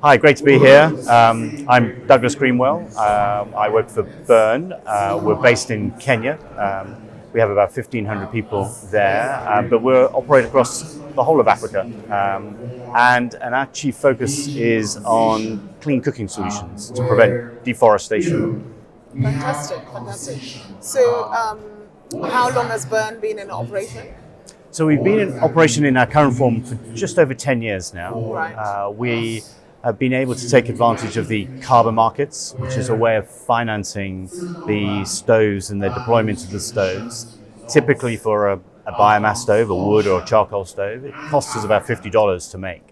Hi, great to be here. I'm Douglas Greenwell. I work for Burn. We're based in Kenya. We have about 1,500 people there, but we're operate across the whole of Africa. And our chief focus is on clean cooking solutions to prevent deforestation. Fantastic. So, how long has Burn been in operation? So we've been in operation in our current form for just over 10 years now. Right. We have been able to take advantage of the carbon markets, which is a way of financing the stoves and the deployment of the stoves. Typically for a biomass stove, a wood or a charcoal stove, it costs us about $50 to make,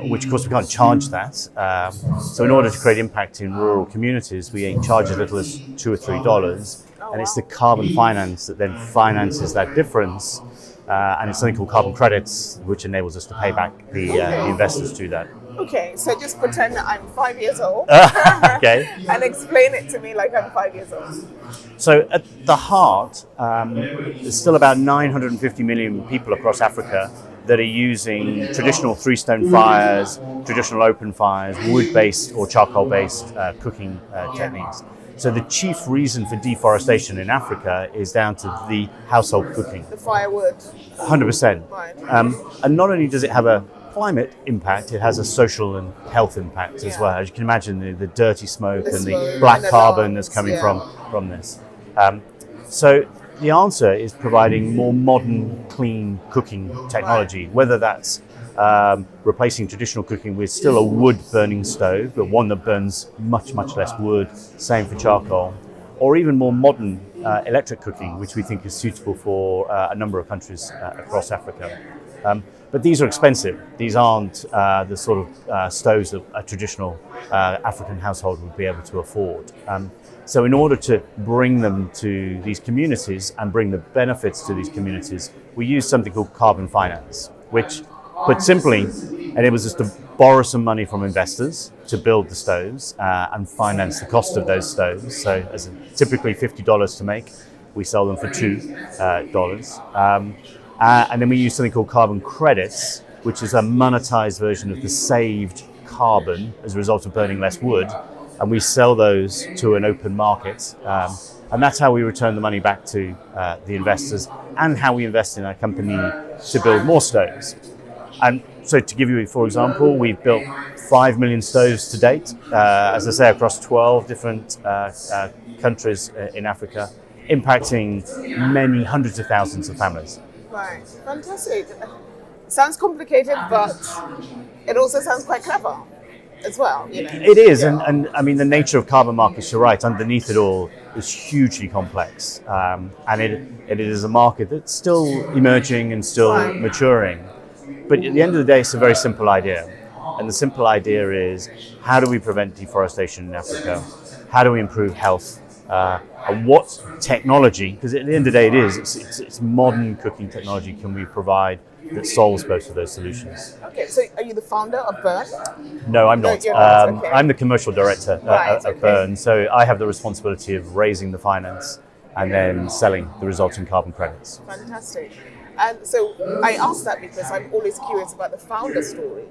which of course we can't charge that. So in order to create impact in rural communities, we charge as little as $2 or $3. And it's the carbon finance that then finances that difference. And it's something called carbon credits, which enables us to pay back the investors to that. Okay, so just pretend that I'm 5 years old. Okay. And explain it to me like I'm 5 years old. So at the heart, there's still about 950 million people across Africa that are using traditional three-stone fires, traditional open fires, wood-based or charcoal-based cooking techniques. So the chief reason for deforestation in Africa is down to the household cooking. The firewood. 100%. Right. And not only does it have a climate impact, it has a social and health impact as well. As you can imagine, the dirty smoke and the black carbon that's coming from this. So the answer is providing more modern, clean cooking technology, whether that's replacing traditional cooking with still a wood-burning stove, but one that burns much less wood, same for charcoal, or even more modern electric cooking, which we think is suitable for a number of countries across Africa. But these are expensive. These aren't the sort of stoves that a traditional African household would be able to afford. So in order to bring them to these communities and bring the benefits to these communities, we use something called carbon finance, which, put simply, enables us to borrow some money from investors to build the stoves and finance the cost of those stoves. So as typically $50 to make, we sell them for $2. And then we use something called carbon credits, which is a monetized version of the saved carbon as a result of burning less wood. And we sell those to an open market. And that's how we return the money back to the investors and how we invest in our company to build more stoves. And so to give you, for example, we've built 5 million stoves to date, as I say, across 12 different countries in Africa, impacting many hundreds of thousands of families. Right, fantastic. Sounds complicated, but it also sounds quite clever as well. You know. It is, and I mean the nature of carbon markets, you're right, underneath it all is hugely complex. And it is a market that's still emerging and still maturing. But at the end of the day, it's a very simple idea. And the simple idea is, how do we prevent deforestation in Africa? How do we improve health? And what technology, because at the end of the day it's modern cooking technology can we provide that solves both of those solutions. Okay, so are you the founder of Burn? No, I'm not. You're not. Okay. I'm the commercial director of Burn, so I have the responsibility of raising the finance and then selling the resulting carbon credits. Fantastic. And so I asked that because I'm always curious about the founder story.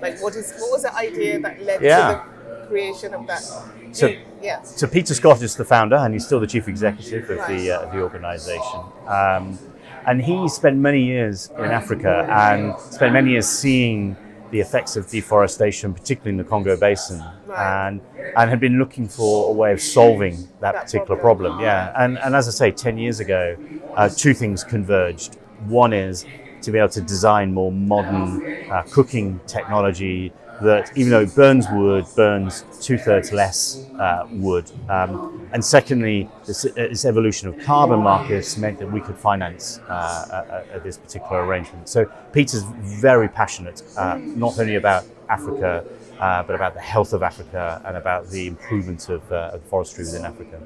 Like what was the idea that led to the creation of that? So Peter Scott is the founder, and he's still the chief executive of the organisation. And he spent many years in Africa and spent many years seeing the effects of deforestation, particularly in the Congo Basin, and had been looking for a way of solving that particular problem. And as I say, 10 years ago, two things converged. One is to be able to design more modern cooking technology that, even though it burns wood, burns 2/3 less wood. And secondly, this evolution of carbon markets meant that we could finance this particular arrangement. So Peter's very passionate, not only about Africa, but about the health of Africa and about the improvement of forestry within Africa.